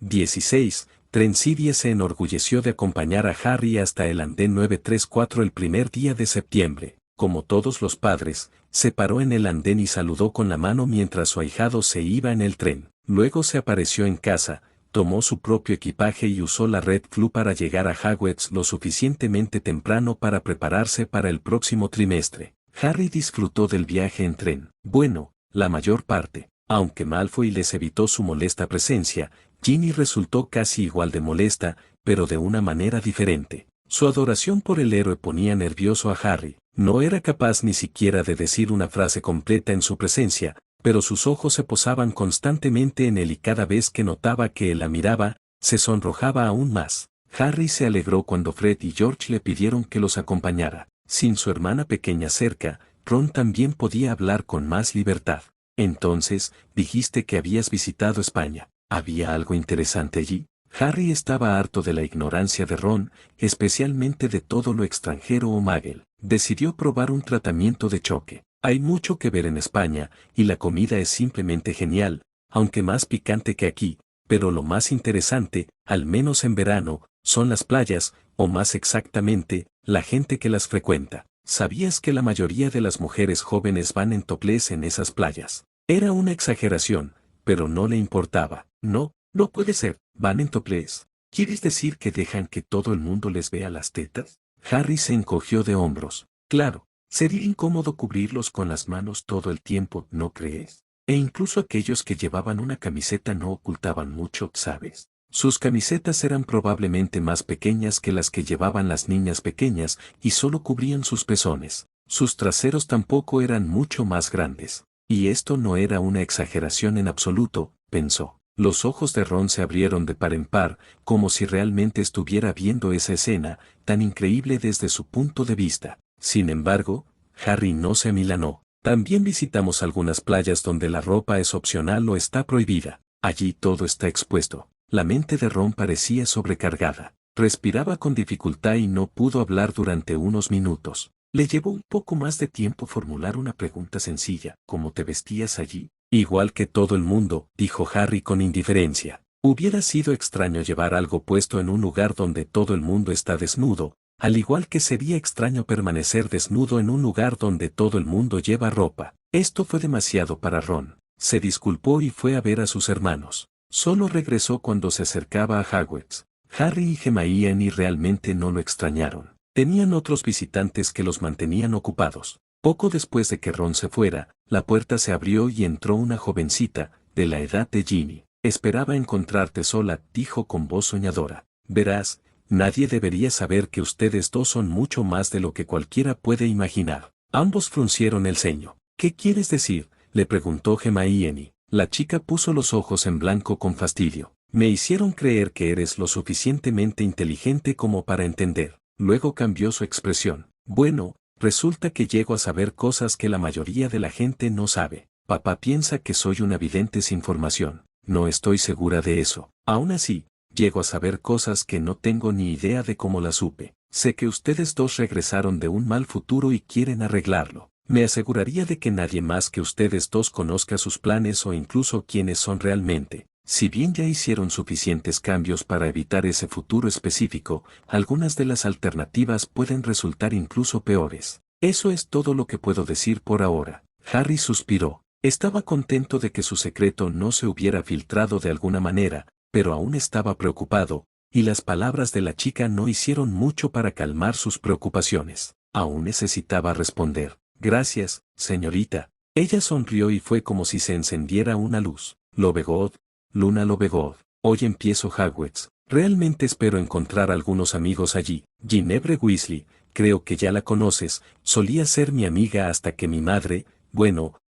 16. Trensidie se enorgulleció de acompañar a Harry hasta el andén 934 el primer día de septiembre. Como todos los padres, se paró en el andén y saludó con la mano mientras su ahijado se iba en el tren. Luego se apareció en casa, tomó su propio equipaje y usó la Red Flu para llegar a Hogwarts lo suficientemente temprano para prepararse para el próximo trimestre. Harry disfrutó del viaje en tren. Bueno, la mayor parte. Aunque Malfoy les evitó su molesta presencia, Ginny resultó casi igual de molesta, pero de una manera diferente. Su adoración por el héroe ponía nervioso a Harry. No era capaz ni siquiera de decir una frase completa en su presencia, pero sus ojos se posaban constantemente en él y cada vez que notaba que él la miraba, se sonrojaba aún más. Harry se alegró cuando Fred y George le pidieron que los acompañara. Sin su hermana pequeña cerca, Ron también podía hablar con más libertad. Entonces, dijiste que habías visitado España. ¿Había algo interesante allí? Harry estaba harto de la ignorancia de Ron, especialmente de todo lo extranjero o muggle. Decidió probar un tratamiento de choque. Hay mucho que ver en España, y la comida es simplemente genial, aunque más picante que aquí, pero lo más interesante, al menos en verano, son las playas, o más exactamente, la gente que las frecuenta. ¿Sabías que la mayoría de las mujeres jóvenes van en topless en esas playas? Era una exageración, pero no le importaba. No, no puede ser, van en topless. ¿Quieres decir que dejan que todo el mundo les vea las tetas? Harry se encogió de hombros. Claro, sería incómodo cubrirlos con las manos todo el tiempo, ¿no crees? E incluso aquellos que llevaban una camiseta no ocultaban mucho, ¿sabes? Sus camisetas eran probablemente más pequeñas que las que llevaban las niñas pequeñas y solo cubrían sus pezones. Sus traseros tampoco eran mucho más grandes. Y esto no era una exageración en absoluto, pensó. Los ojos de Ron se abrieron de par en par, como si realmente estuviera viendo esa escena, tan increíble desde su punto de vista. Sin embargo, Harry no se amilanó. También visitamos algunas playas donde la ropa es opcional o está prohibida. Allí todo está expuesto. La mente de Ron parecía sobrecargada. Respiraba con dificultad y no pudo hablar durante unos minutos. Le llevó un poco más de tiempo formular una pregunta sencilla. ¿Cómo te vestías allí? Igual que todo el mundo, dijo Harry con indiferencia. Hubiera sido extraño llevar algo puesto en un lugar donde todo el mundo está desnudo, al igual que sería extraño permanecer desnudo en un lugar donde todo el mundo lleva ropa. Esto fue demasiado para Ron. Se disculpó y fue a ver a sus hermanos. Solo regresó cuando se acercaba a Hogwarts. Harry y Hermione realmente no lo extrañaron. Tenían otros visitantes que los mantenían ocupados. Poco después de que Ron se fuera, la puerta se abrió y entró una jovencita, de la edad de Ginny. Esperaba encontrarte sola, dijo con voz soñadora. Verás, nadie debería saber que ustedes dos son mucho más de lo que cualquiera puede imaginar. Ambos fruncieron el ceño. ¿Qué quieres decir?, le preguntó Hermione. La chica puso los ojos en blanco con fastidio. Me hicieron creer que eres lo suficientemente inteligente como para entender. Luego cambió su expresión. Bueno, resulta que llego a saber cosas que la mayoría de la gente no sabe. Papá piensa que soy una vidente sin formación. No estoy segura de eso. Aún así, llego a saber cosas que no tengo ni idea de cómo las supe. Sé que ustedes dos regresaron de un mal futuro y quieren arreglarlo. Me aseguraría de que nadie más que ustedes dos conozca sus planes o incluso quiénes son realmente. Si bien ya hicieron suficientes cambios para evitar ese futuro específico, algunas de las alternativas pueden resultar incluso peores. Eso es todo lo que puedo decir por ahora. Harry suspiró. Estaba contento de que su secreto no se hubiera filtrado de alguna manera, pero aún estaba preocupado, y las palabras de la chica no hicieron mucho para calmar sus preocupaciones. Aún necesitaba responder. Gracias, señorita. Ella sonrió y fue como si se encendiera una luz. Lovegood, Luna Lovegood. Hoy empiezo Hogwarts. Realmente espero encontrar algunos amigos allí. Ginevra Weasley, creo que ya la conoces, solía ser mi amiga hasta que mi madre,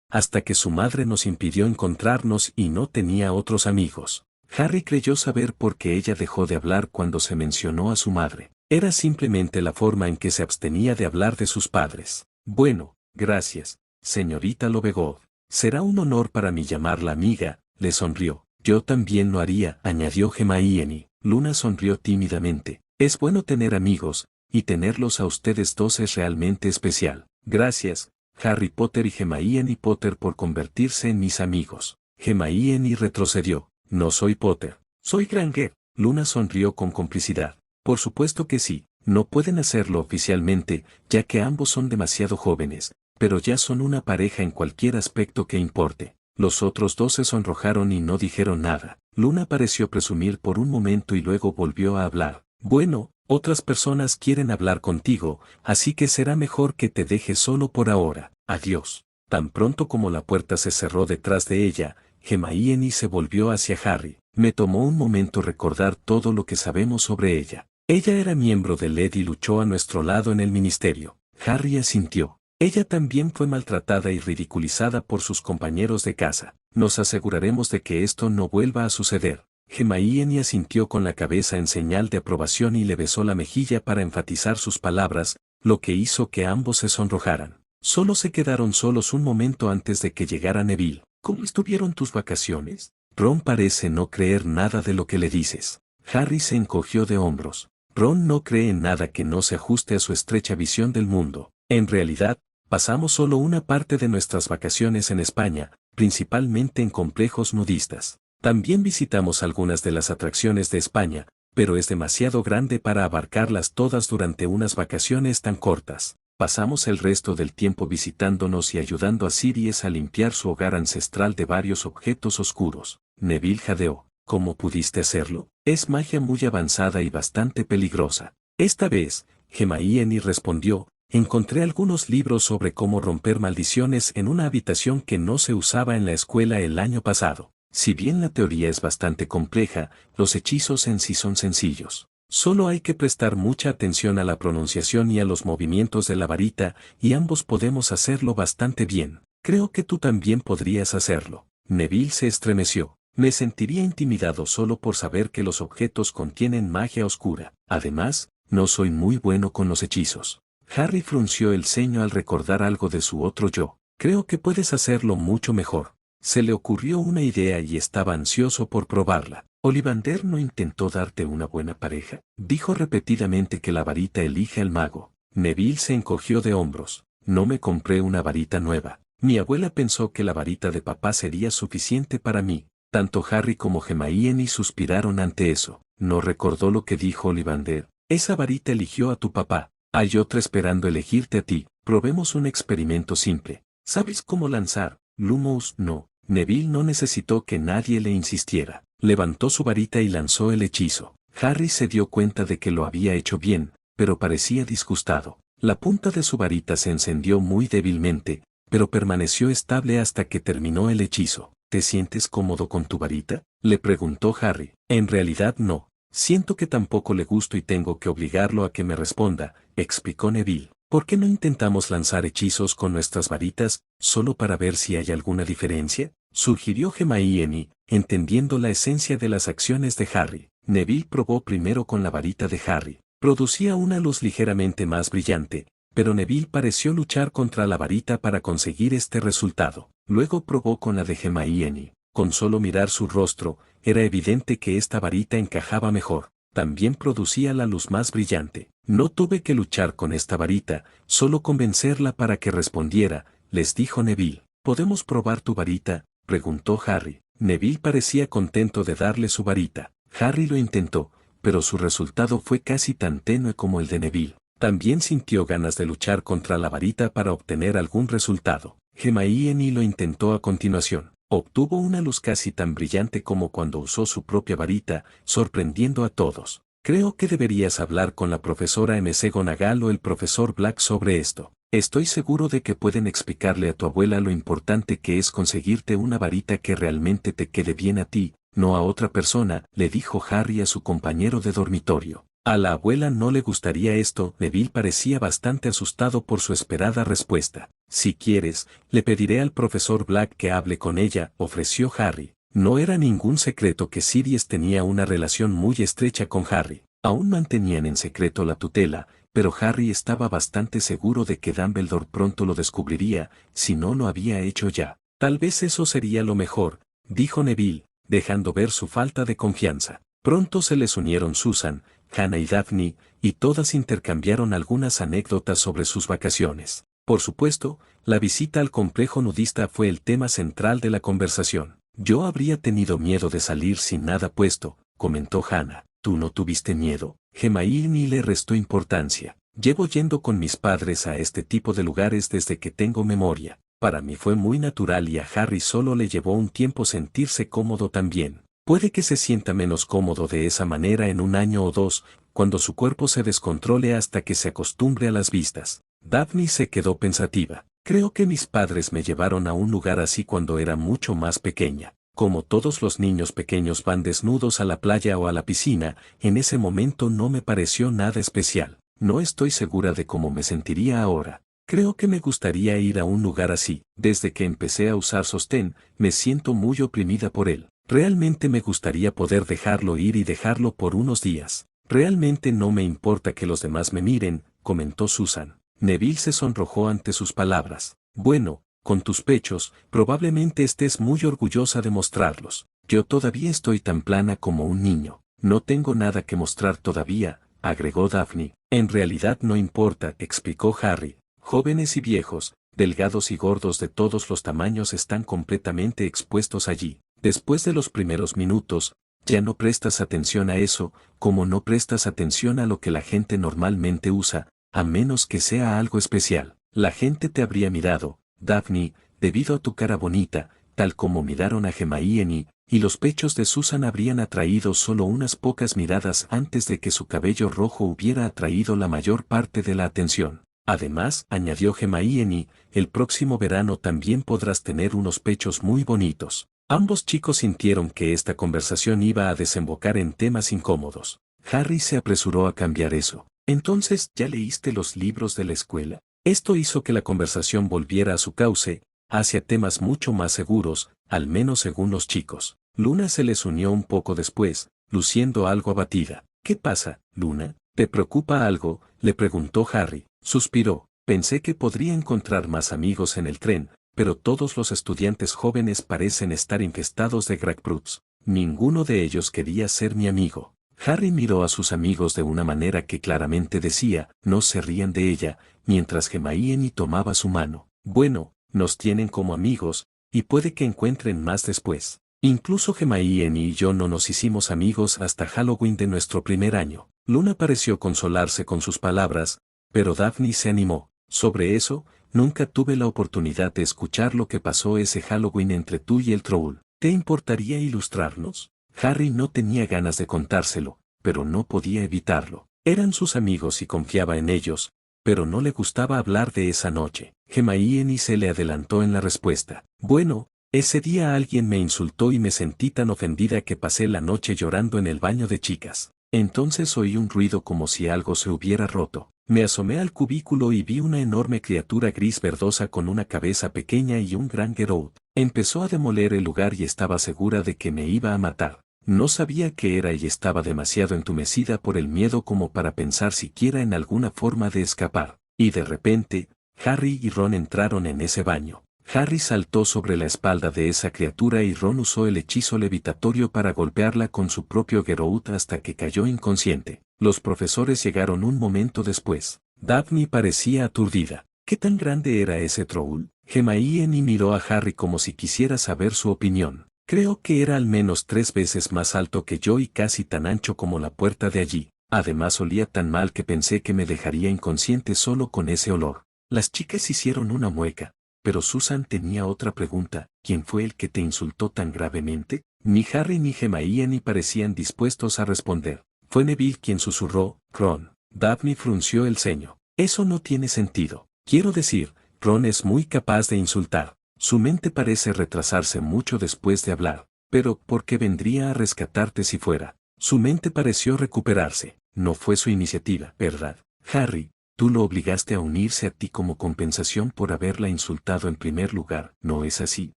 hasta que su madre nos impidió encontrarnos y no tenía otros amigos. Harry creyó saber por qué ella dejó de hablar cuando se mencionó a su madre. Era simplemente la forma en que se abstenía de hablar de sus padres. Bueno, gracias, señorita Lovegood. Será un honor para mí llamarla amiga, le sonrió. Yo también lo haría, añadió Hermione. Luna sonrió tímidamente. Es bueno tener amigos, y tenerlos a ustedes dos es realmente especial. Gracias, Harry Potter y Hermione Potter por convertirse en mis amigos. Hermione retrocedió. No soy Potter, Soy Granger. Luna sonrió con complicidad. Por supuesto que sí, no pueden hacerlo oficialmente, ya que ambos son demasiado jóvenes, pero ya son una pareja en cualquier aspecto que importe. Los otros dos se sonrojaron y no dijeron nada. Luna pareció presumir por un momento y luego volvió a hablar. Bueno, otras personas quieren hablar contigo, así que será mejor que te dejes solo por ahora. Adiós. Tan pronto como la puerta se cerró detrás de ella, Hermione se volvió hacia Harry. Me tomó un momento recordar todo lo que sabemos sobre ella. Ella era miembro de LED y luchó a nuestro lado en el ministerio. Harry asintió. Ella también fue maltratada y ridiculizada por sus compañeros de casa. Nos aseguraremos de que esto no vuelva a suceder. Hermione asintió con la cabeza en señal de aprobación y le besó la mejilla para enfatizar sus palabras, lo que hizo que ambos se sonrojaran. Solo se quedaron solos un momento antes de que llegara Neville. ¿Cómo estuvieron tus vacaciones? Ron parece no creer nada de lo que le dices. Harry se encogió de hombros. Ron no cree en nada que no se ajuste a su estrecha visión del mundo. En realidad, pasamos solo una parte de nuestras vacaciones en España, principalmente en complejos nudistas. También visitamos algunas de las atracciones de España, pero es demasiado grande para abarcarlas todas durante unas vacaciones tan cortas. Pasamos el resto del tiempo visitándonos y ayudando a Sirius a limpiar su hogar ancestral de varios objetos oscuros. Neville jadeó. ¿Cómo pudiste hacerlo? Es magia muy avanzada y bastante peligrosa. Esta vez, Hermione respondió, encontré algunos libros sobre cómo romper maldiciones en una habitación que no se usaba en la escuela el año pasado. Si bien la teoría es bastante compleja, los hechizos en sí son sencillos. Solo hay que prestar mucha atención a la pronunciación y a los movimientos de la varita, y ambos podemos hacerlo bastante bien. Creo que tú también podrías hacerlo. Neville se estremeció. Me sentiría intimidado solo por saber que los objetos contienen magia oscura. Además, no soy muy bueno con los hechizos. Harry frunció el ceño al recordar algo de su otro yo. Creo que puedes hacerlo mucho mejor. Se le ocurrió una idea y estaba ansioso por probarla. ¿Ollivander no intentó darte una buena pareja? Dijo repetidamente que la varita elige al mago. Neville se encogió de hombros. No me compré una varita nueva. Mi abuela pensó que la varita de papá sería suficiente para mí. Tanto Harry como Hermione suspiraron ante eso. No recordó lo que dijo Ollivander. Esa varita eligió a tu papá. Hay otra esperando elegirte a ti. Probemos un experimento simple. ¿Sabes cómo lanzar? Lumos no. Neville no necesitó que nadie le insistiera. Levantó su varita y lanzó el hechizo. Harry se dio cuenta de que lo había hecho bien, pero parecía disgustado. La punta de su varita se encendió muy débilmente, pero permaneció estable hasta que terminó el hechizo. ¿Te sientes cómodo con tu varita? Le preguntó Harry. En realidad no. Siento que tampoco le gusto y tengo que obligarlo a que me responda, explicó Neville. ¿Por qué no intentamos lanzar hechizos con nuestras varitas, solo para ver si hay alguna diferencia? Sugirió Hermione, entendiendo la esencia de las acciones de Harry. Neville probó primero con la varita de Harry. Producía una luz ligeramente más brillante, pero Neville pareció luchar contra la varita para conseguir este resultado. Luego probó con la de Hermione. Con solo mirar su rostro, era evidente que esta varita encajaba mejor. También producía la luz más brillante. No tuve que luchar con esta varita, solo convencerla para que respondiera, les dijo Neville. ¿Podemos probar tu varita?, preguntó Harry. Neville parecía contento de darle su varita. Harry lo intentó, pero su resultado fue casi tan tenue como el de Neville. También sintió ganas de luchar contra la varita para obtener algún resultado. Hermione lo intentó a continuación. Obtuvo una luz casi tan brillante como cuando usó su propia varita, sorprendiendo a todos. Creo que deberías hablar con la profesora McGonagall o el profesor Black sobre esto. Estoy seguro de que pueden explicarle a tu abuela lo importante que es conseguirte una varita que realmente te quede bien a ti, no a otra persona, le dijo Harry a su compañero de dormitorio. A la abuela no le gustaría esto. Neville parecía bastante asustado por su esperada respuesta. Si quieres, le pediré al profesor Black que hable con ella, ofreció Harry. No era ningún secreto que Sirius tenía una relación muy estrecha con Harry. Aún mantenían en secreto la tutela, pero Harry estaba bastante seguro de que Dumbledore pronto lo descubriría, si no lo había hecho ya. Tal vez eso sería lo mejor, dijo Neville, dejando ver su falta de confianza. Pronto se les unieron Susan, Hannah y Daphne, y todas intercambiaron algunas anécdotas sobre sus vacaciones. Por supuesto, la visita al complejo nudista fue el tema central de la conversación. Yo habría tenido miedo de salir sin nada puesto, comentó Hannah. ¿Tú no tuviste miedo? Hermione le restó importancia. Llevo yendo con mis padres a este tipo de lugares desde que tengo memoria. Para mí fue muy natural y a Harry solo le llevó un tiempo sentirse cómodo también. Puede que se sienta menos cómodo de esa manera en un año o dos, cuando su cuerpo se descontrole hasta que se acostumbre a las vistas. Daphne se quedó pensativa. Creo que mis padres me llevaron a un lugar así cuando era mucho más pequeña. Como todos los niños pequeños van desnudos a la playa o a la piscina, en ese momento no me pareció nada especial. No estoy segura de cómo me sentiría ahora. Creo que me gustaría ir a un lugar así. Desde que empecé a usar sostén, me siento muy oprimida por él. Realmente me gustaría poder dejarlo ir y dejarlo por unos días. Realmente no me importa que los demás me miren, comentó Susan. Neville se sonrojó ante sus palabras. Bueno, con tus pechos, probablemente estés muy orgullosa de mostrarlos. Yo todavía estoy tan plana como un niño. No tengo nada que mostrar todavía, agregó Daphne. En realidad no importa, explicó Harry. Jóvenes y viejos, delgados y gordos de todos los tamaños están completamente expuestos allí. Después de los primeros minutos, ya no prestas atención a eso, como no prestas atención a lo que la gente normalmente usa, a menos que sea algo especial. La gente te habría mirado, Daphne, debido a tu cara bonita, tal como miraron a Hermione, y los pechos de Susan habrían atraído solo unas pocas miradas antes de que su cabello rojo hubiera atraído la mayor parte de la atención. Además, añadió Hermione, el próximo verano también podrás tener unos pechos muy bonitos. Ambos chicos sintieron que esta conversación iba a desembocar en temas incómodos. Harry se apresuró a cambiar eso. Entonces, ¿ya leíste los libros de la escuela? Esto hizo que la conversación volviera a su cauce, hacia temas mucho más seguros, al menos según los chicos. Luna se les unió un poco después, luciendo algo abatida. ¿Qué pasa, Luna? ¿Te preocupa algo?, le preguntó Harry. Suspiró. Pensé que podría encontrar más amigos en el tren, pero todos los estudiantes jóvenes parecen estar infestados de Grapefruits. Ninguno de ellos quería ser mi amigo. Harry miró a sus amigos de una manera que claramente decía, no se rían de ella, mientras Hermione tomaba su mano. Bueno, nos tienen como amigos, y puede que encuentren más después. Incluso Hermione y yo no nos hicimos amigos hasta Halloween de nuestro primer año. Luna pareció consolarse con sus palabras, pero Daphne se animó. Sobre eso, nunca tuve la oportunidad de escuchar lo que pasó ese Halloween entre tú y el troll. ¿Te importaría ilustrarnos? Harry no tenía ganas de contárselo, pero no podía evitarlo. Eran sus amigos y confiaba en ellos, pero no le gustaba hablar de esa noche. Hermione se le adelantó en la respuesta. Bueno, ese día alguien me insultó y me sentí tan ofendida que pasé la noche llorando en el baño de chicas. Entonces oí un ruido como si algo se hubiera roto. Me asomé al cubículo y vi una enorme criatura gris verdosa con una cabeza pequeña y un gran Geroud. Empezó a demoler el lugar y estaba segura de que me iba a matar. No sabía qué era y estaba demasiado entumecida por el miedo como para pensar siquiera en alguna forma de escapar. Y de repente, Harry y Ron entraron en ese baño. Harry saltó sobre la espalda de esa criatura y Ron usó el hechizo levitatorio para golpearla con su propio Geroud hasta que cayó inconsciente. Los profesores llegaron un momento después. Daphne parecía aturdida. ¿Qué tan grande era ese troll? Hermione miró a Harry como si quisiera saber su opinión. Creo que era al menos 3 veces más alto que yo y casi tan ancho como la puerta de allí. Además olía tan mal que pensé que me dejaría inconsciente solo con ese olor. Las chicas hicieron una mueca. Pero Susan tenía otra pregunta. ¿Quién fue el que te insultó tan gravemente? Ni Harry ni Hermione parecían dispuestos a responder. Fue Neville quien susurró, Ron. Daphne frunció el ceño. Eso no tiene sentido. Quiero decir, Ron es muy capaz de insultar. Su mente parece retrasarse mucho después de hablar. Pero, ¿por qué vendría a rescatarte si fuera? Su mente pareció recuperarse. No fue su iniciativa, ¿verdad? Harry, tú lo obligaste a unirse a ti como compensación por haberla insultado en primer lugar, ¿no es así?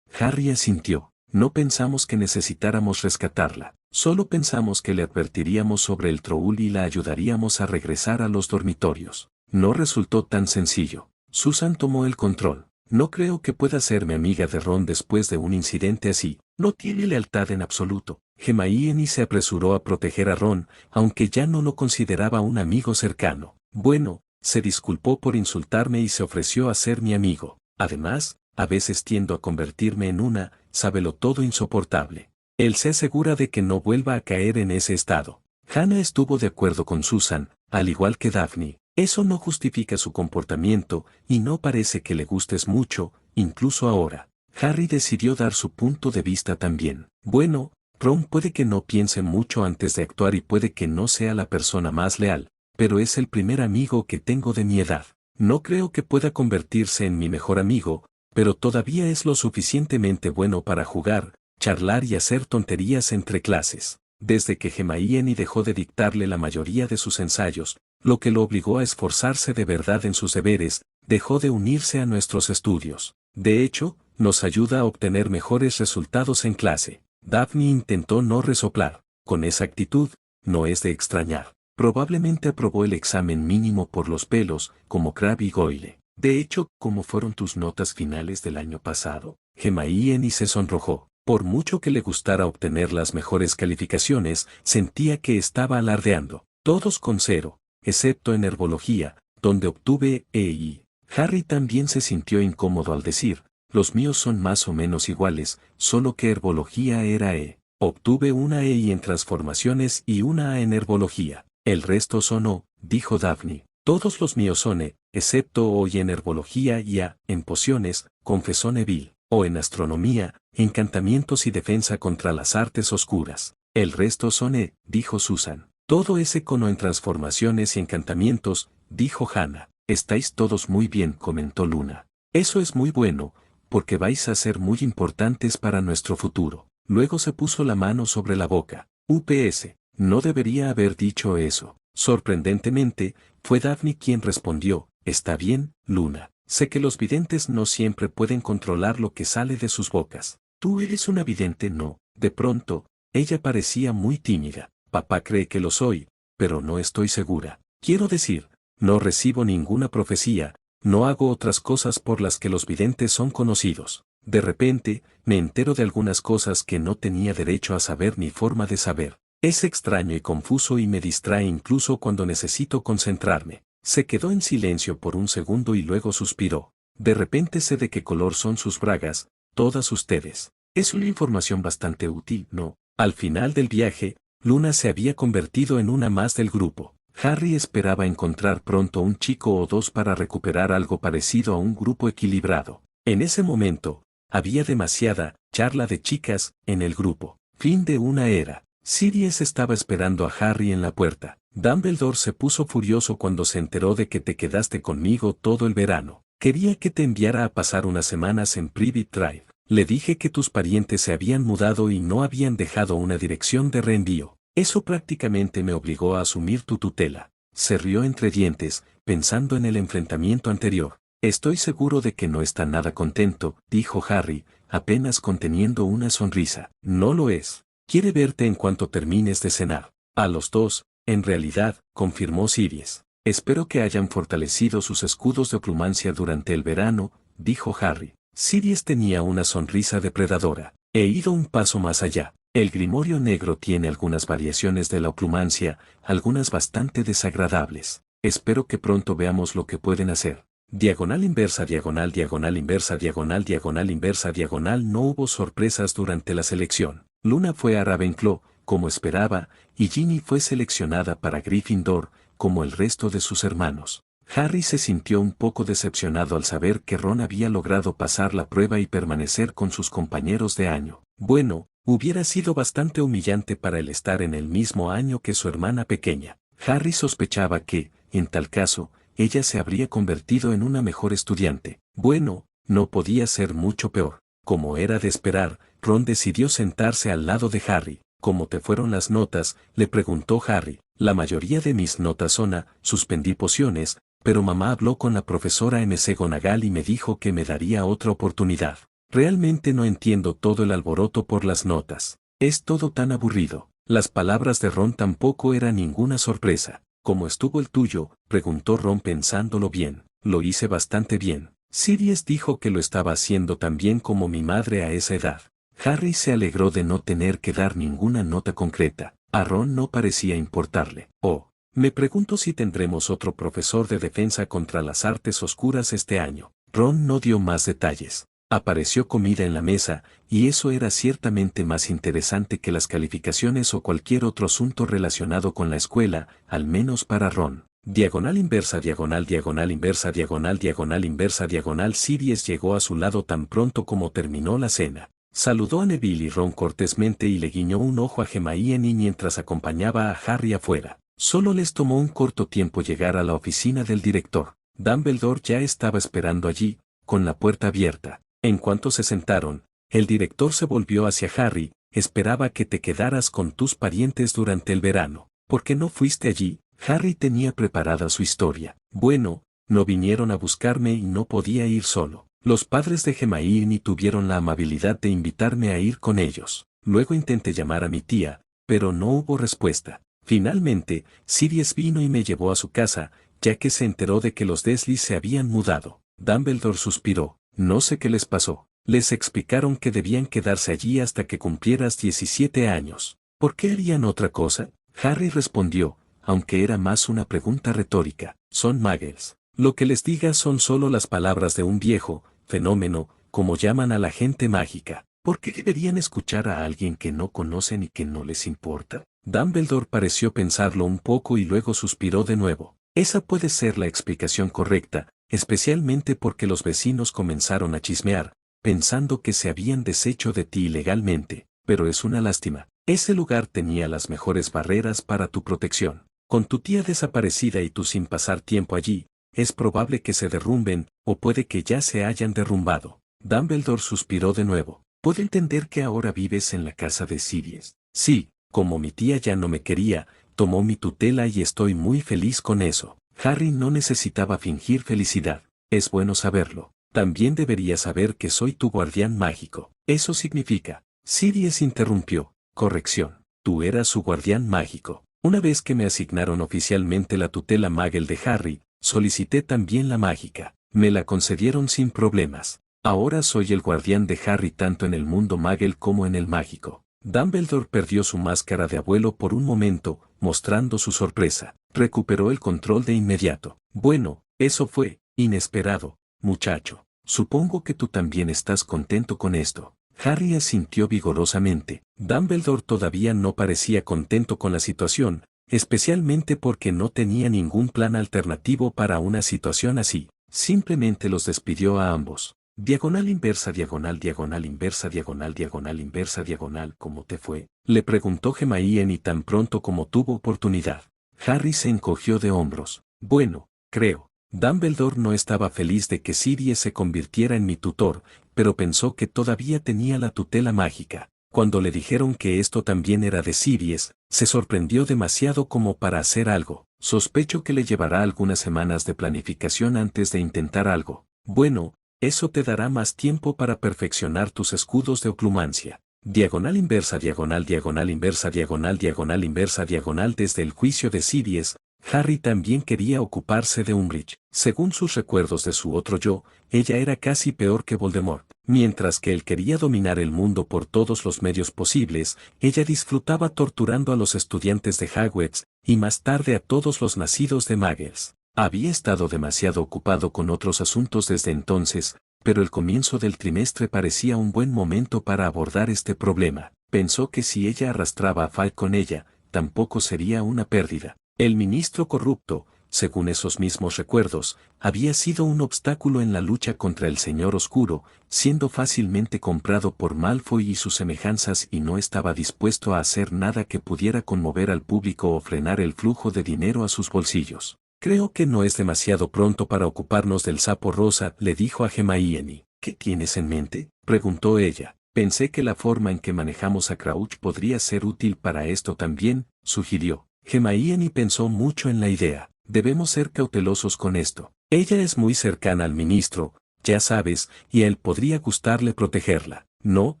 Harry asintió. No pensamos que necesitáramos rescatarla. Solo pensamos que le advertiríamos sobre el troll y la ayudaríamos a regresar a los dormitorios. No resultó tan sencillo. Susan tomó el control. No creo que pueda ser mi amiga de Ron después de un incidente así. No tiene lealtad en absoluto. Hermione se apresuró a proteger a Ron, aunque ya no lo consideraba un amigo cercano. Bueno, se disculpó por insultarme y se ofreció a ser mi amigo. Además, a veces tiendo a convertirme en una, sábelo todo insoportable. Él se asegura de que no vuelva a caer en ese estado. Hannah estuvo de acuerdo con Susan, al igual que Daphne. Eso no justifica su comportamiento, y no parece que le gustes mucho, incluso ahora. Harry decidió dar su punto de vista también. Bueno, Ron puede que no piense mucho antes de actuar y puede que no sea la persona más leal, pero es el primer amigo que tengo de mi edad. No creo que pueda convertirse en mi mejor amigo, pero todavía es lo suficientemente bueno para jugar, charlar y hacer tonterías entre clases. Desde que Hermione dejó de dictarle la mayoría de sus ensayos, lo que lo obligó a esforzarse de verdad en sus deberes, dejó de unirse a nuestros estudios. De hecho, nos ayuda a obtener mejores resultados en clase. Daphne intentó no resoplar. Con esa actitud, no es de extrañar. Probablemente aprobó el examen mínimo por los pelos, como Crabbe y Goyle. De hecho, ¿cómo fueron tus notas finales del año pasado? Hermione se sonrojó. Por mucho que le gustara obtener las mejores calificaciones, sentía que estaba alardeando. Todos con 0, excepto en herbología, donde obtuve E. Harry también se sintió incómodo al decir, los míos son más o menos iguales, solo que herbología era E. Obtuve una E en transformaciones y una A en herbología. El resto son O, dijo Daphne. Todos los míos son E, excepto O y en herbología y A, en pociones, confesó Neville. O en astronomía, encantamientos y defensa contra las artes oscuras. El resto son E, dijo Susan. Todo ese cono en transformaciones y encantamientos, dijo Hannah. Estáis todos muy bien, comentó Luna. Eso es muy bueno, porque vais a ser muy importantes para nuestro futuro. Luego se puso la mano sobre la boca. UPS, no debería haber dicho eso. Sorprendentemente, fue Daphne quien respondió, está bien, Luna. Sé que los videntes no siempre pueden controlar lo que sale de sus bocas. ¿Tú eres una vidente? No. De pronto, ella parecía muy tímida. Papá cree que lo soy, pero no estoy segura. Quiero decir, no recibo ninguna profecía, no hago otras cosas por las que los videntes son conocidos. De repente, me entero de algunas cosas que no tenía derecho a saber ni forma de saber. Es extraño y confuso y me distrae incluso cuando necesito concentrarme. Se quedó en silencio por un segundo y luego suspiró. De repente sé de qué color son sus bragas, todas ustedes. Es una información bastante útil, ¿no? Al final del viaje, Luna se había convertido en una más del grupo. Harry esperaba encontrar pronto un chico o dos para recuperar algo parecido a un grupo equilibrado. En ese momento, había demasiada charla de chicas en el grupo. Fin de una era. Sirius estaba esperando a Harry en la puerta. Dumbledore se puso furioso cuando se enteró de que te quedaste conmigo todo el verano. Quería que te enviara a pasar unas semanas en Private Drive. Le dije que tus parientes se habían mudado y no habían dejado una dirección de reenvío. Eso prácticamente me obligó a asumir tu tutela. Se rió entre dientes, pensando en el enfrentamiento anterior. Estoy seguro de que no está nada contento, dijo Harry, apenas conteniendo una sonrisa. No lo es. Quiere verte en cuanto termines de cenar. A los dos, en realidad, confirmó Sirius. Espero que hayan fortalecido sus escudos de oclumancia durante el verano, dijo Harry. Sirius tenía una sonrisa depredadora. He ido un paso más allá. El Grimorio Negro tiene algunas variaciones de la oclumancia, algunas bastante desagradables. Espero que pronto veamos lo que pueden hacer. Diagonal inversa, diagonal, diagonal inversa, diagonal, diagonal inversa, diagonal. No hubo sorpresas durante la selección. Luna fue a Ravenclaw, como esperaba, y Ginny fue seleccionada para Gryffindor, como el resto de sus hermanos. Harry se sintió un poco decepcionado al saber que Ron había logrado pasar la prueba y permanecer con sus compañeros de año. Bueno, hubiera sido bastante humillante para él estar en el mismo año que su hermana pequeña. Harry sospechaba que, en tal caso, ella se habría convertido en una mejor estudiante. Bueno, no podía ser mucho peor. Como era de esperar, Ron decidió sentarse al lado de Harry. ¿Cómo te fueron las notas?, le preguntó Harry. La mayoría de mis notas son A, suspendí pociones, pero mamá habló con la profesora McGonagall y me dijo que me daría otra oportunidad. Realmente no entiendo todo el alboroto por las notas. Es todo tan aburrido. Las palabras de Ron tampoco eran ninguna sorpresa. ¿Cómo estuvo el tuyo?, preguntó Ron pensándolo bien. Lo hice bastante bien. Sirius dijo que lo estaba haciendo tan bien como mi madre a esa edad. Harry se alegró de no tener que dar ninguna nota concreta. A Ron no parecía importarle. Oh, me pregunto si tendremos otro profesor de defensa contra las artes oscuras este año. Ron no dio más detalles. Apareció comida en la mesa, y eso era ciertamente más interesante que las calificaciones o cualquier otro asunto relacionado con la escuela, al menos para Ron. Diagonal inversa, diagonal, diagonal inversa, diagonal, diagonal inversa, diagonal. Sirius llegó a su lado tan pronto como terminó la cena. Saludó a Neville y Ron cortésmente y le guiñó un ojo a Hermione mientras acompañaba a Harry afuera. Solo les tomó un corto tiempo llegar a la oficina del director. Dumbledore ya estaba esperando allí, con la puerta abierta. En cuanto se sentaron, el director se volvió hacia Harry. Esperaba que te quedaras con tus parientes durante el verano. ¿Por qué no fuiste allí? Harry tenía preparada su historia. Bueno, no vinieron a buscarme y no podía ir solo. Los padres de Hermione tuvieron la amabilidad de invitarme a ir con ellos. Luego intenté llamar a mi tía, pero no hubo respuesta. Finalmente, Sirius vino y me llevó a su casa, ya que se enteró de que los Dursley se habían mudado. Dumbledore suspiró. No sé qué les pasó. Les explicaron que debían quedarse allí hasta que cumplieras 17 años. ¿Por qué harían otra cosa? Harry respondió, aunque era más una pregunta retórica. Son muggles. Lo que les diga son solo las palabras de un viejo fenómeno, como llaman a la gente mágica. ¿Por qué deberían escuchar a alguien que no conocen y que no les importa? Dumbledore pareció pensarlo un poco y luego suspiró de nuevo. Esa puede ser la explicación correcta, especialmente porque los vecinos comenzaron a chismear, pensando que se habían deshecho de ti ilegalmente, pero es una lástima. Ese lugar tenía las mejores barreras para tu protección. Con tu tía desaparecida y tú sin pasar tiempo allí, es probable que se derrumben, o puede que ya se hayan derrumbado. Dumbledore suspiró de nuevo. ¿Puedo entender que ahora vives en la casa de Sirius? Sí, como mi tía ya no me quería, tomó mi tutela y estoy muy feliz con eso. Harry no necesitaba fingir felicidad. Es bueno saberlo. También deberías saber que soy tu guardián mágico. Eso significa. Sirius interrumpió. Corrección. Tú eras su guardián mágico. Una vez que me asignaron oficialmente la tutela Muggle de Harry, solicité también la mágica. Me la concedieron sin problemas. Ahora soy el guardián de Harry tanto en el mundo Muggle como en el mágico. Dumbledore perdió su máscara de abuelo por un momento, mostrando su sorpresa. Recuperó el control de inmediato. Bueno, eso fue inesperado, muchacho. Supongo que tú también estás contento con esto. Harry asintió vigorosamente. Dumbledore todavía no parecía contento con la situación, especialmente porque no tenía ningún plan alternativo para una situación así. Simplemente los despidió a ambos. Diagonal inversa, diagonal, diagonal inversa, diagonal, diagonal inversa, diagonal. ¿Cómo te fue? Le preguntó Hermione tan pronto como tuvo oportunidad. Harry se encogió de hombros. Bueno, creo. Dumbledore no estaba feliz de que Sirius se convirtiera en mi tutor, pero pensó que todavía tenía la tutela mágica. Cuando le dijeron que esto también era de Sirius, se sorprendió demasiado como para hacer algo. Sospecho que le llevará algunas semanas de planificación antes de intentar algo. Bueno, eso te dará más tiempo para perfeccionar tus escudos de oclumancia. Diagonal inversa, diagonal, diagonal inversa, diagonal, diagonal inversa, diagonal. Desde el juicio de Sirius, Harry también quería ocuparse de Umbridge. Según sus recuerdos de su otro yo, ella era casi peor que Voldemort. Mientras que él quería dominar el mundo por todos los medios posibles, ella disfrutaba torturando a los estudiantes de Hogwarts, y más tarde a todos los nacidos de Muggles. Había estado demasiado ocupado con otros asuntos desde entonces, pero el comienzo del trimestre parecía un buen momento para abordar este problema. Pensó que si ella arrastraba a Fawkes con ella, tampoco sería una pérdida. El ministro corrupto, según esos mismos recuerdos, había sido un obstáculo en la lucha contra el Señor Oscuro, siendo fácilmente comprado por Malfoy y sus semejanzas y no estaba dispuesto a hacer nada que pudiera conmover al público o frenar el flujo de dinero a sus bolsillos. Creo que no es demasiado pronto para ocuparnos del sapo rosa, le dijo a Hermione. ¿Qué tienes en mente?, preguntó ella. Pensé que la forma en que manejamos a Crouch podría ser útil para esto también, sugirió. Hermione pensó mucho en la idea. Debemos ser cautelosos con esto. Ella es muy cercana al ministro, ya sabes, y a él podría gustarle protegerla. No,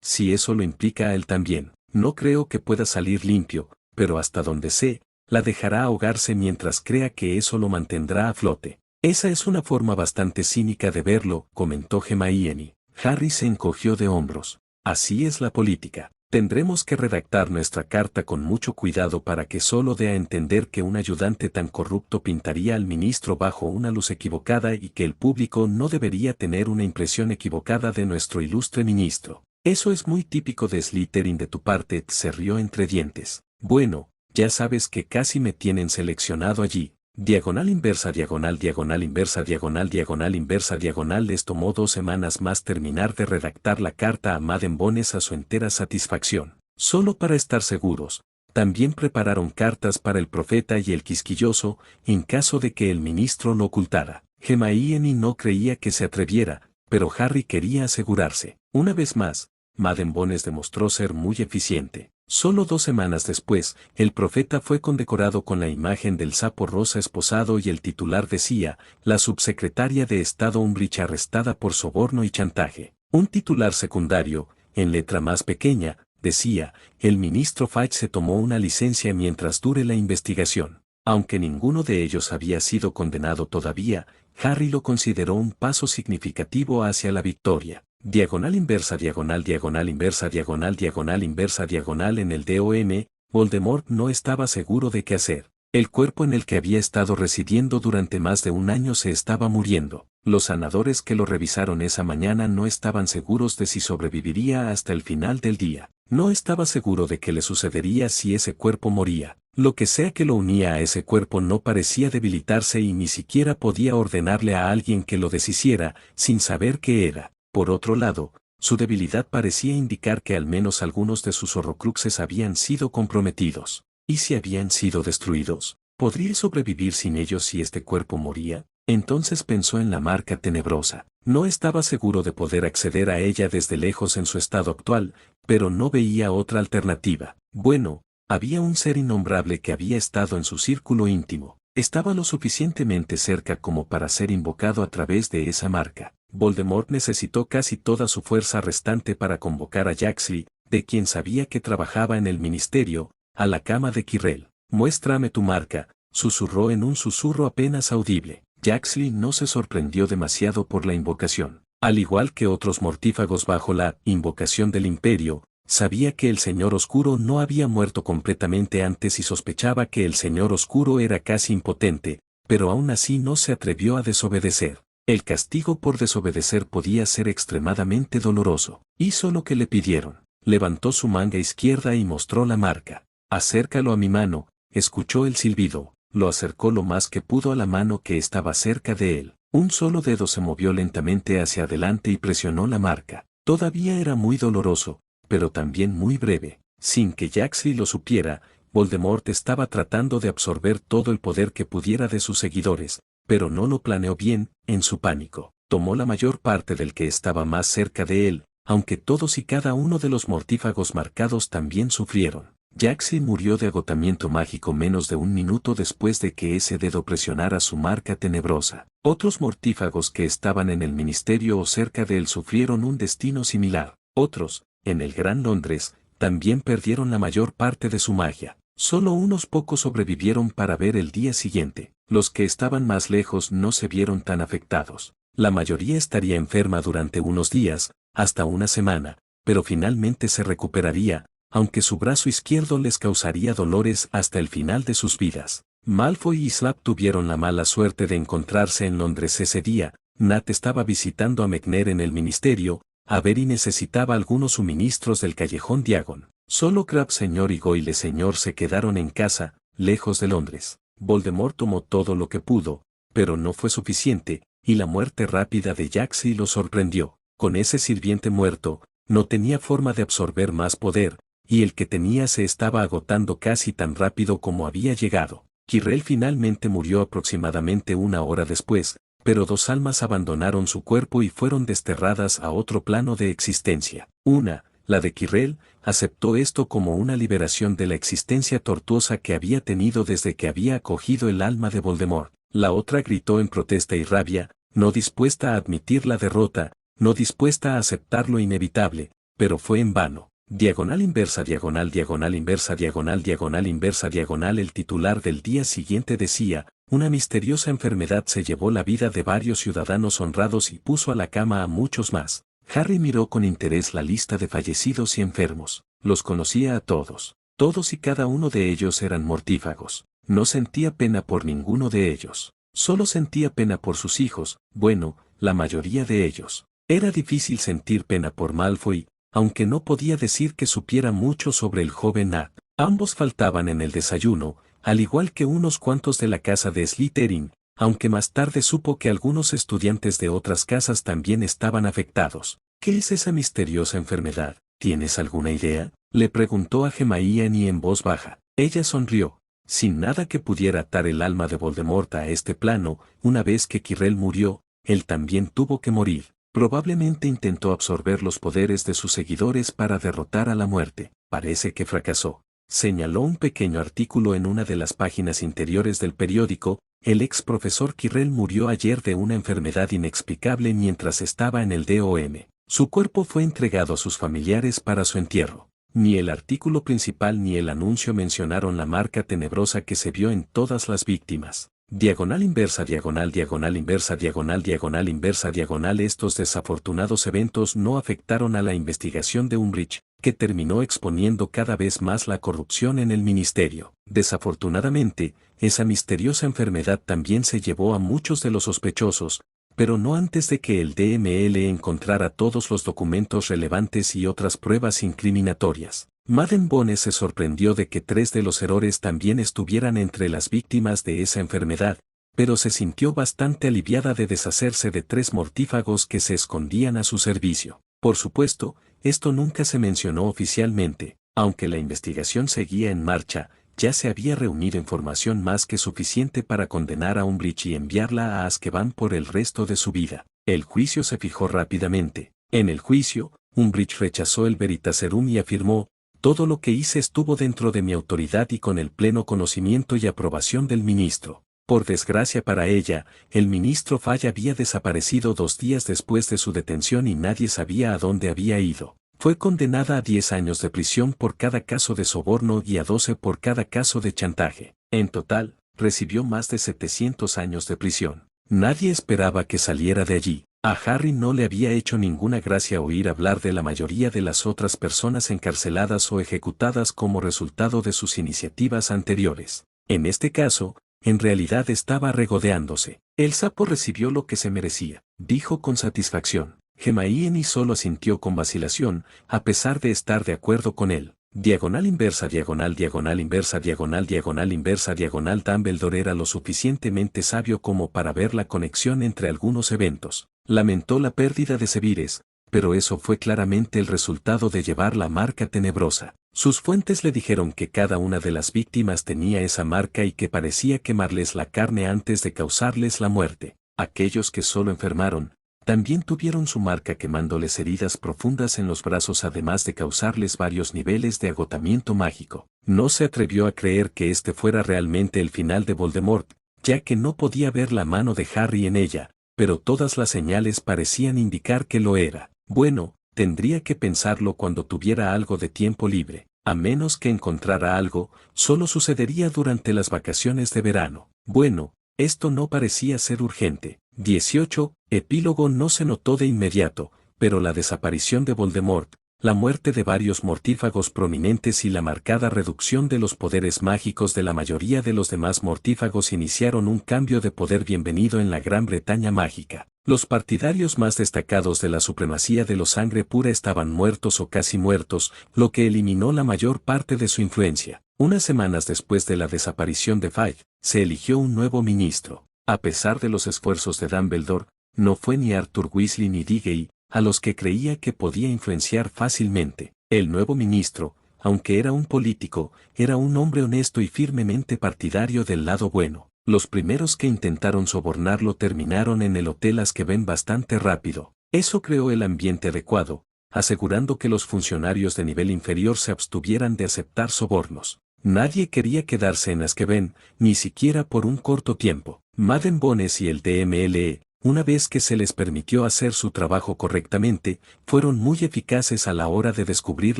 si eso lo implica a él también. No creo que pueda salir limpio, pero hasta donde sé, la dejará ahogarse mientras crea que eso lo mantendrá a flote. Esa es una forma bastante cínica de verlo, comentó Hermione. Harry se encogió de hombros. Así es la política. Tendremos que redactar nuestra carta con mucho cuidado para que solo dé a entender que un ayudante tan corrupto pintaría al ministro bajo una luz equivocada y que el público no debería tener una impresión equivocada de nuestro ilustre ministro. Eso es muy típico de Slytherin de tu parte, se rió entre dientes. Bueno, ya sabes que casi me tienen seleccionado allí. Diagonal inversa, diagonal, diagonal inversa, diagonal, diagonal inversa, diagonal. Les tomó 2 semanas más terminar de redactar la carta a Madame Bones a su entera satisfacción. Solo para estar seguros, también prepararon cartas para el profeta y el quisquilloso, en caso de que el ministro lo ocultara. Hermione no creía que se atreviera, pero Harry quería asegurarse. Una vez más, Madame Bones demostró ser muy eficiente. Solo 2 semanas después, el profeta fue condecorado con la imagen del sapo rosa esposado y el titular decía, la subsecretaria de Estado Umbridge arrestada por soborno y chantaje. Un titular secundario, en letra más pequeña, decía, el ministro Fudge se tomó una licencia mientras dure la investigación. Aunque ninguno de ellos había sido condenado todavía, Harry lo consideró un paso significativo hacia la victoria. Diagonal inversa, diagonal, diagonal inversa, diagonal, diagonal inversa, diagonal. En el DOM, Voldemort no estaba seguro de qué hacer. El cuerpo en el que había estado residiendo durante más de un año se estaba muriendo. Los sanadores que lo revisaron esa mañana no estaban seguros de si sobreviviría hasta el final del día. No estaba seguro de qué le sucedería si ese cuerpo moría. Lo que sea que lo unía a ese cuerpo no parecía debilitarse y ni siquiera podía ordenarle a alguien que lo deshiciera, sin saber qué era. Por otro lado, su debilidad parecía indicar que al menos algunos de sus horrocruxes habían sido comprometidos. ¿Y si habían sido destruidos? ¿Podría sobrevivir sin ellos si este cuerpo moría? Entonces pensó en la marca tenebrosa. No estaba seguro de poder acceder a ella desde lejos en su estado actual, pero no veía otra alternativa. Bueno, había un ser innombrable que había estado en su círculo íntimo. Estaba lo suficientemente cerca como para ser invocado a través de esa marca. Voldemort necesitó casi toda su fuerza restante para convocar a Yaxley, de quien sabía que trabajaba en el ministerio, a la cama de Quirrell. Muéstrame tu marca, susurró en un susurro apenas audible. Yaxley no se sorprendió demasiado por la invocación. Al igual que otros mortífagos bajo la invocación del imperio, sabía que el Señor Oscuro no había muerto completamente antes y sospechaba que el Señor Oscuro era casi impotente, pero aún así no se atrevió a desobedecer. El castigo por desobedecer podía ser extremadamente doloroso. Hizo lo que le pidieron. Levantó su manga izquierda y mostró la marca. Acércalo a mi mano, escuchó el silbido. Lo acercó lo más que pudo a la mano que estaba cerca de él. Un solo dedo se movió lentamente hacia adelante y presionó la marca. Todavía era muy doloroso, pero también muy breve. Sin que Yaxley lo supiera, Voldemort estaba tratando de absorber todo el poder que pudiera de sus seguidores, pero no lo planeó bien. En su pánico, tomó la mayor parte del que estaba más cerca de él, aunque todos y cada uno de los mortífagos marcados también sufrieron. Yaxley murió de agotamiento mágico menos de 1 minuto después de que ese dedo presionara su marca tenebrosa. Otros mortífagos que estaban en el ministerio o cerca de él sufrieron un destino similar. Otros, en el Gran Londres, también perdieron la mayor parte de su magia. Solo unos pocos sobrevivieron para ver el día siguiente. Los que estaban más lejos no se vieron tan afectados. La mayoría estaría enferma durante unos días, hasta una semana, pero finalmente se recuperaría, aunque su brazo izquierdo les causaría dolores hasta el final de sus vidas. Malfoy y Slap tuvieron la mala suerte de encontrarse en Londres ese día. Nat estaba visitando a McNair en el ministerio, Avery necesitaba algunos suministros del callejón Diagon. Solo Crabbe Señor y Goyle Señor se quedaron en casa, lejos de Londres. Voldemort tomó todo lo que pudo, pero no fue suficiente, y la muerte rápida de Yaxley lo sorprendió. Con ese sirviente muerto, no tenía forma de absorber más poder, y el que tenía se estaba agotando casi tan rápido como había llegado. Quirrell finalmente murió aproximadamente 1 hora después, pero 2 almas abandonaron su cuerpo y fueron desterradas a otro plano de existencia. Una, la de Quirrell, aceptó esto como una liberación de la existencia tortuosa que había tenido desde que había acogido el alma de Voldemort. La otra gritó en protesta y rabia, no dispuesta a admitir la derrota, no dispuesta a aceptar lo inevitable, pero fue en vano. Diagonal inversa, diagonal, diagonal inversa, diagonal, diagonal inversa, diagonal. El titular del día siguiente decía, una misteriosa enfermedad se llevó la vida de varios ciudadanos honrados y puso a la cama a muchos más. Harry miró con interés la lista de fallecidos y enfermos. los conocía a todos. Todos y cada uno de ellos eran mortífagos. No sentía pena por ninguno de ellos. Solo sentía pena por sus hijos, bueno, la mayoría de ellos. Era difícil sentir pena por Malfoy, aunque no podía decir que supiera mucho sobre el joven Nat. Ambos faltaban en el desayuno, al igual que unos cuantos de la casa de Slytherin, aunque más tarde supo que algunos estudiantes de otras casas también estaban afectados. ¿Qué es esa misteriosa enfermedad? ¿Tienes alguna idea?, le preguntó a Hermione en voz baja. Ella sonrió. Sin nada que pudiera atar el alma de Voldemort a este plano, una vez que Quirrell murió, él también tuvo que morir. Probablemente intentó absorber los poderes de sus seguidores para derrotar a la muerte. Parece que fracasó. Señaló un pequeño artículo en una de las páginas interiores del periódico. El ex profesor Quirrell murió ayer de una enfermedad inexplicable mientras estaba en el DOM. Su cuerpo fue entregado a sus familiares para su entierro. Ni el artículo principal ni el anuncio mencionaron la marca tenebrosa que se vio en todas las víctimas. Diagonal inversa, diagonal, diagonal inversa, diagonal, diagonal inversa, diagonal. Estos desafortunados eventos no afectaron a la investigación de Umbridge, que terminó exponiendo cada vez más la corrupción en el ministerio. Desafortunadamente, esa misteriosa enfermedad también se llevó a muchos de los sospechosos, pero no antes de que el DML encontrara todos los documentos relevantes y otras pruebas incriminatorias. Madame Bones se sorprendió de que 3 de los errores también estuvieran entre las víctimas de esa enfermedad, pero se sintió bastante aliviada de deshacerse de 3 mortífagos que se escondían a su servicio. Por supuesto, esto nunca se mencionó oficialmente, aunque la investigación seguía en marcha. Ya se había reunido información más que suficiente para condenar a Umbridge y enviarla a Azkaban por el resto de su vida. El juicio se fijó rápidamente. En el juicio, Umbridge rechazó el Veritaserum y afirmó: todo lo que hice estuvo dentro de mi autoridad y con el pleno conocimiento y aprobación del ministro. Por desgracia para ella, el ministro Fay había desaparecido 2 días después de su detención y nadie sabía a dónde había ido. Fue condenada a 10 años de prisión por cada caso de soborno y a 12 por cada caso de chantaje. En total, recibió más de 700 años de prisión. Nadie esperaba que saliera de allí. A Harry no le había hecho ninguna gracia oír hablar de la mayoría de las otras personas encarceladas o ejecutadas como resultado de sus iniciativas anteriores. En este caso, en realidad estaba regodeándose. El sapo recibió lo que se merecía, dijo con satisfacción. Hermione solo asintió con vacilación, a pesar de estar de acuerdo con él. Diagonal inversa, diagonal, diagonal inversa, diagonal, diagonal inversa, diagonal. Dumbledore era lo suficientemente sabio como para ver la conexión entre algunos eventos. Lamentó la pérdida de Sevires, pero eso fue claramente el resultado de llevar la marca tenebrosa. Sus fuentes le dijeron que cada una de las víctimas tenía esa marca y que parecía quemarles la carne antes de causarles la muerte. Aquellos que solo enfermaron, también tuvieron su marca quemándoles heridas profundas en los brazos además de causarles varios niveles de agotamiento mágico. No se atrevió a creer que este fuera realmente el final de Voldemort, ya que no podía ver la mano de Harry en ella, pero todas las señales parecían indicar que lo era. Bueno, tendría que pensarlo cuando tuviera algo de tiempo libre. A menos que encontrara algo, solo sucedería durante las vacaciones de verano. Bueno, esto no parecía ser urgente. 18. Epílogo. No se notó de inmediato, pero la desaparición de Voldemort, la muerte de varios mortífagos prominentes y la marcada reducción de los poderes mágicos de la mayoría de los demás mortífagos iniciaron un cambio de poder bienvenido en la Gran Bretaña mágica. Los partidarios más destacados de la supremacía de los sangre pura estaban muertos o casi muertos, lo que eliminó la mayor parte de su influencia. Unas semanas después de la desaparición de Fudge, se eligió un nuevo ministro. A pesar de los esfuerzos de Dumbledore, no fue ni Arthur Weasley ni Diggory, a los que creía que podía influenciar fácilmente. El nuevo ministro, aunque era un político, era un hombre honesto y firmemente partidario del lado bueno. Los primeros que intentaron sobornarlo terminaron en el Hotel Azkaban bastante rápido. Eso creó el ambiente adecuado, asegurando que los funcionarios de nivel inferior se abstuvieran de aceptar sobornos. Nadie quería quedarse en Azkaban, ni siquiera por un corto tiempo. Madame Bones y el DMLE, una vez que se les permitió hacer su trabajo correctamente, fueron muy eficaces a la hora de descubrir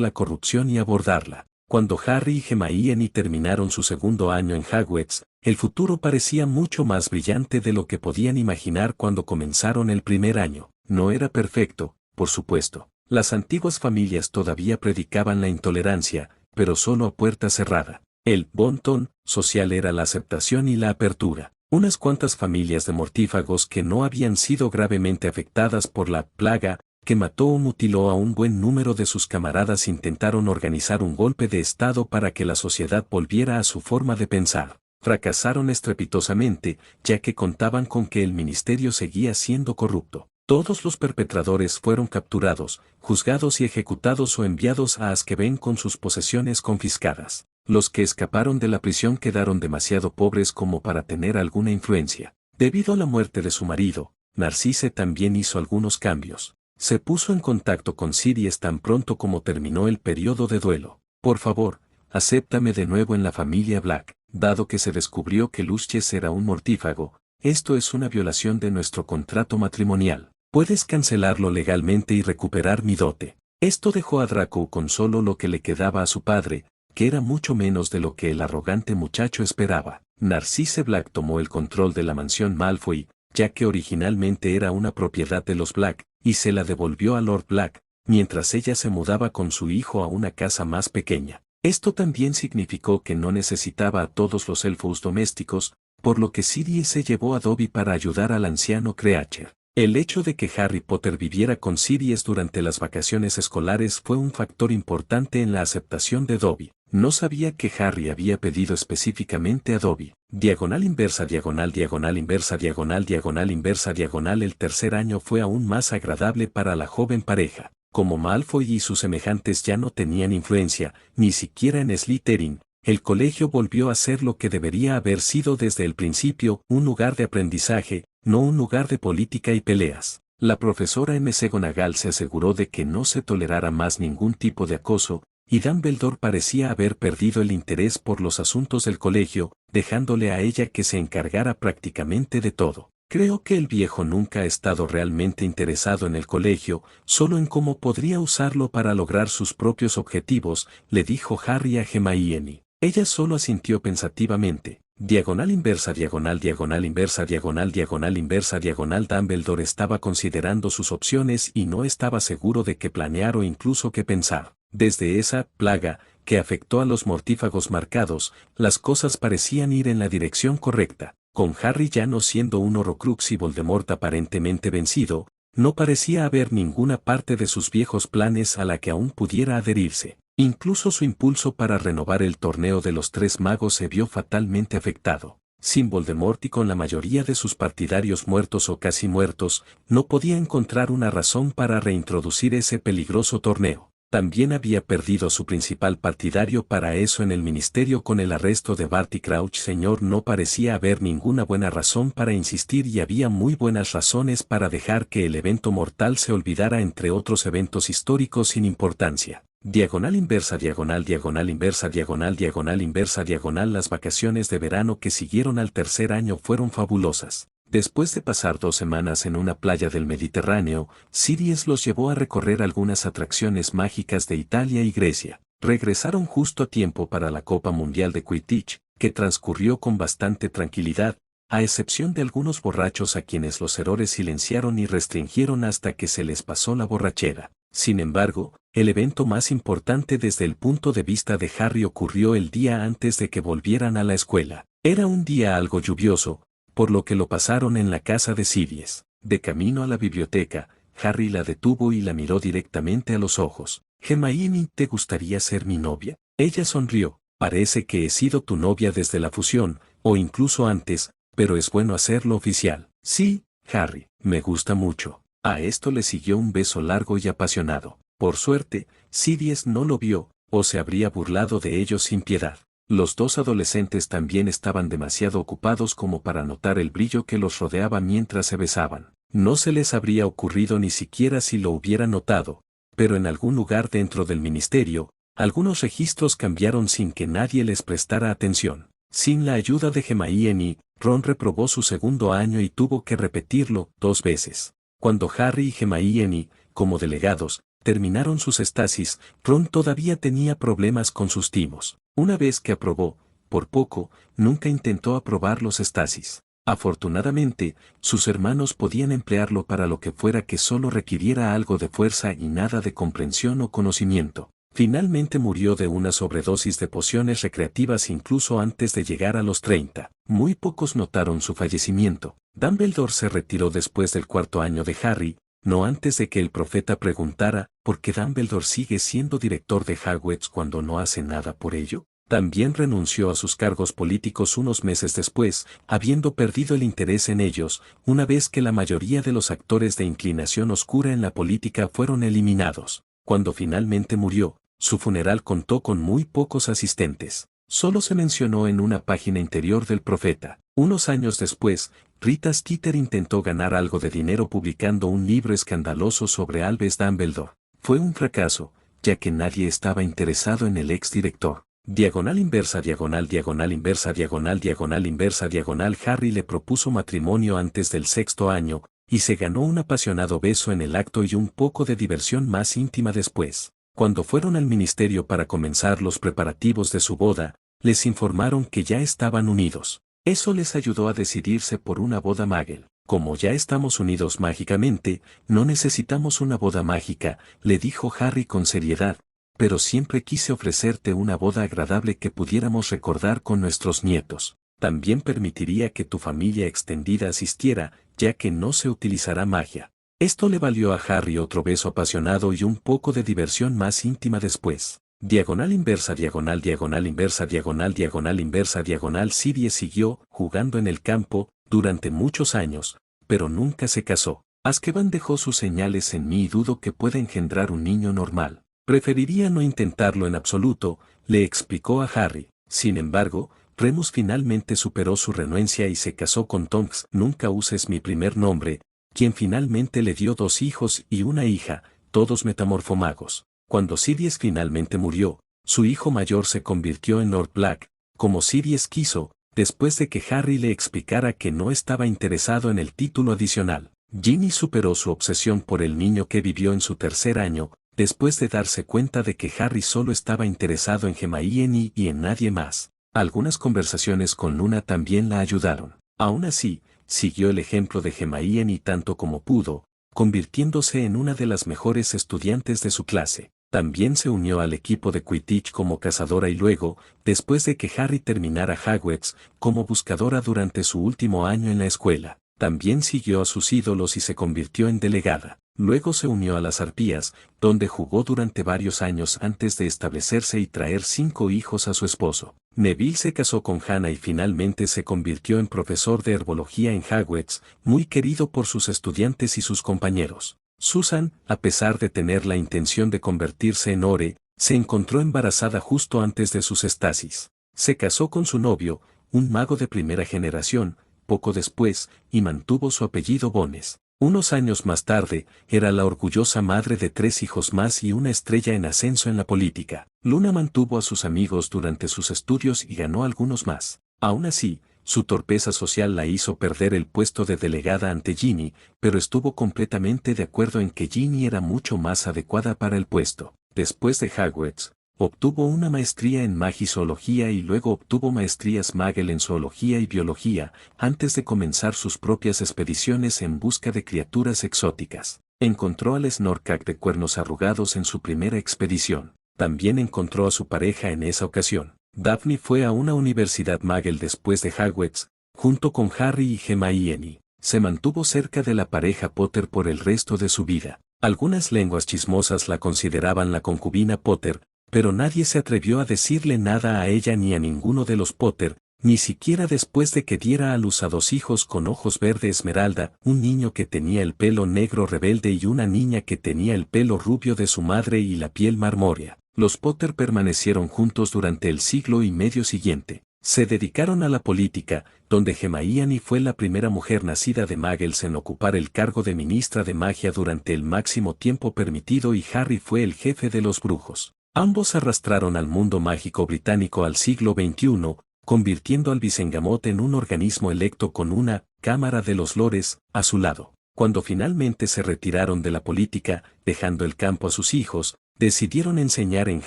la corrupción y abordarla. Cuando Harry y Hermione terminaron su segundo año en Hogwarts, el futuro parecía mucho más brillante de lo que podían imaginar cuando comenzaron el primer año. No era perfecto, por supuesto, Las antiguas familias todavía predicaban la intolerancia, pero solo a puerta cerrada. El bon ton social era la aceptación y la apertura. Unas cuantas familias de mortífagos que no habían sido gravemente afectadas por la plaga, que mató o mutiló a un buen número de sus camaradas, intentaron organizar un golpe de Estado para que la sociedad volviera a su forma de pensar. Fracasaron estrepitosamente, ya que contaban con que el ministerio seguía siendo corrupto. Todos los perpetradores fueron capturados, juzgados y ejecutados o enviados a Azkaban con sus posesiones confiscadas. Los que escaparon de la prisión quedaron demasiado pobres como para tener alguna influencia. Debido a la muerte de su marido, Narcisse también hizo algunos cambios. Se puso en contacto con Sirius tan pronto como terminó el periodo de duelo. Por favor, acéptame de nuevo en la familia Black. Dado que se descubrió que Lucius era un mortífago, esto es una violación de nuestro contrato matrimonial. Puedes cancelarlo legalmente y recuperar mi dote. Esto dejó a Draco con solo lo que le quedaba a su padre, que era mucho menos de lo que el arrogante muchacho esperaba. Narcisse Black tomó el control de la mansión Malfoy, ya que originalmente era una propiedad de los Black, y se la devolvió a Lord Black, mientras ella se mudaba con su hijo a una casa más pequeña. Esto también significó que no necesitaba a todos los elfos domésticos, por lo que Sirius se llevó a Dobby para ayudar al anciano Creature. El hecho de que Harry Potter viviera con Sirius durante las vacaciones escolares fue un factor importante en la aceptación de Dobby. No sabía que Harry había pedido específicamente a Dobby. Diagonal inversa, diagonal, diagonal inversa, diagonal, diagonal inversa, diagonal. El tercer año fue aún más agradable para la joven pareja. Como Malfoy y sus semejantes ya no tenían influencia, ni siquiera en Slytherin, el colegio volvió a ser lo que debería haber sido desde el principio, un lugar de aprendizaje, no un lugar de política y peleas. La profesora McGonagall se aseguró de que no se tolerara más ningún tipo de acoso, y Dumbledore parecía haber perdido el interés por los asuntos del colegio, dejándole a ella que se encargara prácticamente de todo. Creo que el viejo nunca ha estado realmente interesado en el colegio, solo en cómo podría usarlo para lograr sus propios objetivos, le dijo Harry a Hermione. Ella solo asintió pensativamente. Diagonal inversa, diagonal, diagonal inversa, diagonal, diagonal inversa, diagonal. Dumbledore estaba considerando sus opciones y no estaba seguro de qué planear o incluso qué pensar. Desde esa plaga, que afectó a los mortífagos marcados, las cosas parecían ir en la dirección correcta. Con Harry ya no siendo un Horrocrux y Voldemort aparentemente vencido, no parecía haber ninguna parte de sus viejos planes a la que aún pudiera adherirse. Incluso su impulso para renovar el torneo de los tres magos se vio fatalmente afectado. Sin Voldemort y con la mayoría de sus partidarios muertos o casi muertos, no podía encontrar una razón para reintroducir ese peligroso torneo. También había perdido a su principal partidario para eso en el ministerio con el arresto de Barty Crouch. Señor, no parecía haber ninguna buena razón para insistir y había muy buenas razones para dejar que el evento mortal se olvidara entre otros eventos históricos sin importancia. Diagonal inversa, diagonal, diagonal inversa, diagonal, diagonal inversa, diagonal. Las vacaciones de verano que siguieron al tercer año fueron fabulosas. Después de pasar 2 semanas en una playa del Mediterráneo, Sirius los llevó a recorrer algunas atracciones mágicas de Italia y Grecia. Regresaron justo a tiempo para la Copa Mundial de Quidditch, que transcurrió con bastante tranquilidad, a excepción de algunos borrachos a quienes los héroes silenciaron y restringieron hasta que se les pasó la borrachera. Sin embargo, el evento más importante desde el punto de vista de Harry ocurrió el día antes de que volvieran a la escuela. Era un día algo lluvioso, por lo que lo pasaron en la casa de Sirius. De camino a la biblioteca, Harry la detuvo y la miró directamente a los ojos. «Hermione, ¿te gustaría ser mi novia?» Ella sonrió. «Parece que he sido tu novia desde la fusión, o incluso antes, pero es bueno hacerlo oficial». «Sí, Harry, me gusta mucho». A esto le siguió un beso largo y apasionado. Por suerte, Sirius no lo vio, o se habría burlado de ellos sin piedad. Los dos adolescentes también estaban demasiado ocupados como para notar el brillo que los rodeaba mientras se besaban. No se les habría ocurrido ni siquiera si lo hubieran notado, pero en algún lugar dentro del ministerio, algunos registros cambiaron sin que nadie les prestara atención. Sin la ayuda de Hermione, Ron reprobó su segundo año y tuvo que repetirlo 2 veces. Cuando Harry y Hermione, como delegados, terminaron sus estasis, Ron todavía tenía problemas con sus timos. Una vez que aprobó, por poco, nunca intentó aprobar los estasis. Afortunadamente, sus hermanos podían emplearlo para lo que fuera que solo requiriera algo de fuerza y nada de comprensión o conocimiento. Finalmente murió de una sobredosis de pociones recreativas incluso antes de llegar a los 30. Muy pocos notaron su fallecimiento. Dumbledore se retiró después del cuarto año de Harry, no antes de que el profeta preguntara ¿por qué Dumbledore sigue siendo director de Hogwarts cuando no hace nada por ello? También renunció a sus cargos políticos unos meses después, habiendo perdido el interés en ellos, una vez que la mayoría de los actores de inclinación oscura en la política fueron eliminados. Cuando finalmente murió, su funeral contó con muy pocos asistentes. Solo se mencionó en una página interior del profeta. Unos años después, Rita Skeeter intentó ganar algo de dinero publicando un libro escandaloso sobre Albus Dumbledore. Fue un fracaso, ya que nadie estaba interesado en el exdirector. Diagonal inversa, diagonal, diagonal inversa, diagonal, diagonal inversa, diagonal. Harry le propuso matrimonio antes del sexto año, y se ganó un apasionado beso en el acto y un poco de diversión más íntima después. Cuando fueron al ministerio para comenzar los preparativos de su boda, les informaron que ya estaban unidos. Eso les ayudó a decidirse por una boda Muggle. Como ya estamos unidos mágicamente, no necesitamos una boda mágica, le dijo Harry con seriedad. Pero siempre quise ofrecerte una boda agradable que pudiéramos recordar con nuestros nietos. También permitiría que tu familia extendida asistiera, ya que no se utilizará magia. Esto le valió a Harry otro beso apasionado y un poco de diversión más íntima después. Diagonal inversa, diagonal, diagonal inversa, diagonal, diagonal inversa, diagonal. Sirius siguió jugando en el campo durante muchos años, pero nunca se casó. Azkaban dejó sus señales en mí y dudo que pueda engendrar un niño normal. Preferiría no intentarlo en absoluto, le explicó a Harry. Sin embargo, Remus finalmente superó su renuencia y se casó con Tonks. Nunca uses mi primer nombre, quien finalmente le dio 2 hijos y una hija, todos metamorfomagos. Cuando Sirius finalmente murió, su hijo mayor se convirtió en Lord Black, como Sirius quiso, después de que Harry le explicara que no estaba interesado en el título adicional. Ginny superó su obsesión por el niño que vivió en su tercer año, después de darse cuenta de que Harry solo estaba interesado en Hermione y en nadie más. Algunas conversaciones con Luna también la ayudaron. Aún así, siguió el ejemplo de Hermione tanto como pudo, convirtiéndose en una de las mejores estudiantes de su clase. También se unió al equipo de Quidditch como cazadora y luego, después de que Harry terminara Hogwarts, como buscadora durante su último año en la escuela. También siguió a sus ídolos y se convirtió en delegada. Luego se unió a las Arpías, donde jugó durante varios años antes de establecerse y traer 5 hijos a su esposo. Neville se casó con Hannah y finalmente se convirtió en profesor de herbología en Hogwarts, muy querido por sus estudiantes y sus compañeros. Susan, a pesar de tener la intención de convertirse en Ore, se encontró embarazada justo antes de sus estasis. Se casó con su novio, un mago de primera generación, poco después, y mantuvo su apellido Bones. Unos años más tarde, era la orgullosa madre de 3 hijos más y una estrella en ascenso en la política. Luna mantuvo a sus amigos durante sus estudios y ganó algunos más. Aún así, su torpeza social la hizo perder el puesto de delegada ante Ginny, pero estuvo completamente de acuerdo en que Ginny era mucho más adecuada para el puesto. Después de Hogwarts, obtuvo una maestría en magizoología y luego obtuvo maestrías Muggle en zoología y biología, antes de comenzar sus propias expediciones en busca de criaturas exóticas. Encontró al Snorkack de cuernos arrugados en su primera expedición. También encontró a su pareja en esa ocasión. Daphne fue a una universidad Muggle después de Hogwarts, junto con Harry y Hermione. Se mantuvo cerca de la pareja Potter por el resto de su vida. Algunas lenguas chismosas la consideraban la concubina Potter, pero nadie se atrevió a decirle nada a ella ni a ninguno de los Potter, ni siquiera después de que diera a luz a 2 hijos con ojos verde esmeralda, un niño que tenía el pelo negro rebelde y una niña que tenía el pelo rubio de su madre y la piel marmórea. Los Potter permanecieron juntos durante el siglo y medio siguiente. Se dedicaron a la política, donde Hermione fue la primera mujer nacida de Muggles en ocupar el cargo de ministra de magia durante el máximo tiempo permitido y Harry fue el jefe de los brujos. Ambos arrastraron al mundo mágico británico al siglo XXI, convirtiendo al Visengamot en un organismo electo con una Cámara de los Lores a su lado. Cuando finalmente se retiraron de la política, dejando el campo a sus hijos, decidieron enseñar en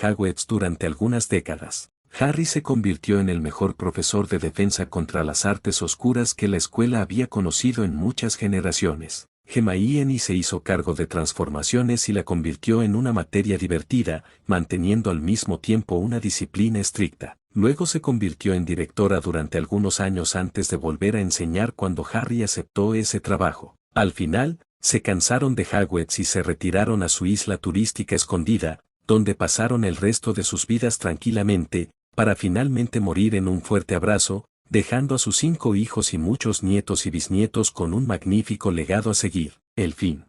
Hogwarts durante algunas décadas. Harry se convirtió en el mejor profesor de defensa contra las artes oscuras que la escuela había conocido en muchas generaciones. Hermione se hizo cargo de transformaciones y la convirtió en una materia divertida, manteniendo al mismo tiempo una disciplina estricta. Luego se convirtió en directora durante algunos años antes de volver a enseñar cuando Harry aceptó ese trabajo. Al final, se cansaron de Hogwarts y se retiraron a su isla turística escondida, donde pasaron el resto de sus vidas tranquilamente, para finalmente morir en un fuerte abrazo, dejando a sus 5 hijos y muchos nietos y bisnietos con un magnífico legado a seguir. El fin.